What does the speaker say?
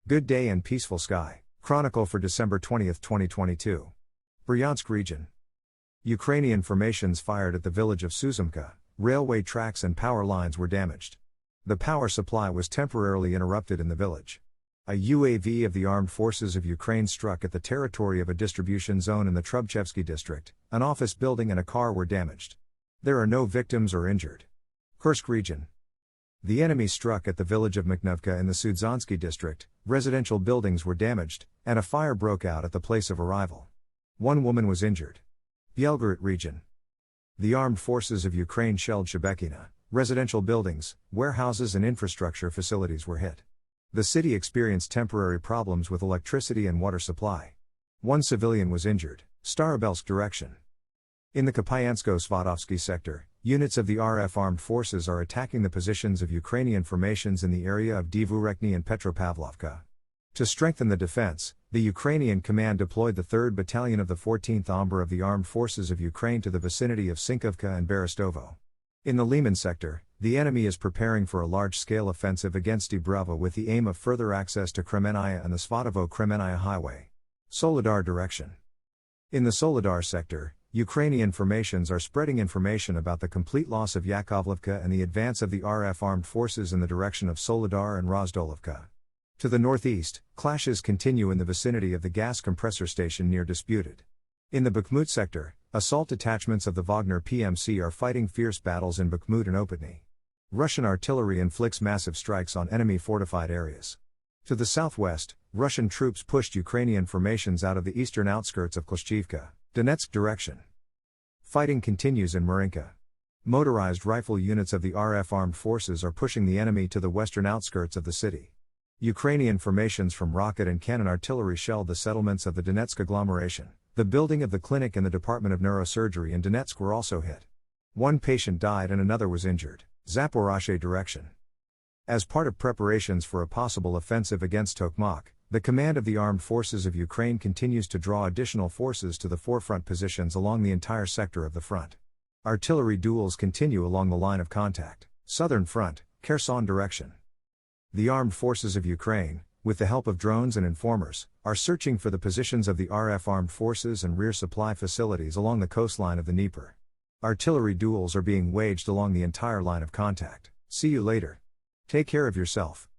Good day and peaceful sky. Chronicle for December 20, 2022. Bryansk region. Ukrainian formations fired at the village of Suzemka. Railway tracks and power lines were damaged. The power supply was temporarily interrupted in the village. A UAV of the Armed Forces of Ukraine struck at the territory of a distribution zone in the Trubchevsky district. An office building and a car were damaged. There are no victims or injured. Kursk region. The enemy struck at the village of Makhnovka in the Sudzhansky district. Residential buildings were damaged, and a fire broke out at the place of arrival. One woman was injured. Belgorod region. The armed forces of Ukraine shelled Shebekino. Residential buildings, warehouses and infrastructure facilities were hit. The city experienced temporary problems with electricity and water supply. One civilian was injured. Belgorod direction. In the Kupiansko-Svatovsky sector, units of the RF armed forces are attacking the positions of Ukrainian formations in the area of Dvurekny and Petropavlovka. To strengthen the defense, the Ukrainian command deployed the 3rd Battalion of the 14th Omber of the Armed Forces of Ukraine to the vicinity of Sinkovka and Berestovo. In the Lyman sector, the enemy is preparing for a large-scale offensive against Dubrava with the aim of further access to Kremenaya and the Svatovo-Kremenaya highway. Soledar direction. In the Soledar sector, Ukrainian formations are spreading information about the complete loss of Yakovlivka and the advance of the RF armed forces in the direction of Soledar and Rozdolovka. To the northeast, clashes continue in the vicinity of the gas compressor station near Disputed. In the Bakhmut sector, assault detachments of the Wagner PMC are fighting fierce battles in Bakhmut and Opatny. Russian artillery inflicts massive strikes on enemy fortified areas. To the southwest, Russian troops pushed Ukrainian formations out of the eastern outskirts of Klishchivka, Donetsk direction. Fighting continues in Marinka. Motorized rifle units of the RF armed forces are pushing the enemy to the western outskirts of the city. Ukrainian formations from rocket and cannon artillery shelled the settlements of the Donetsk agglomeration. The building of the clinic and the Department of Neurosurgery in Donetsk were also hit. One patient died and another was injured. Zaporozhye direction. As part of preparations for a possible offensive against Tokmak, the command of the Armed Forces of Ukraine continues to draw additional forces to the forefront positions along the entire sector of the front. Artillery duels continue along the line of contact. Southern front, Kherson direction. The Armed Forces of Ukraine, with the help of drones and informers, are searching for the positions of the RF armed forces and rear supply facilities along the coastline of the Dnieper. Artillery duels are being waged along the entire line of contact. See you later. Take care of yourself.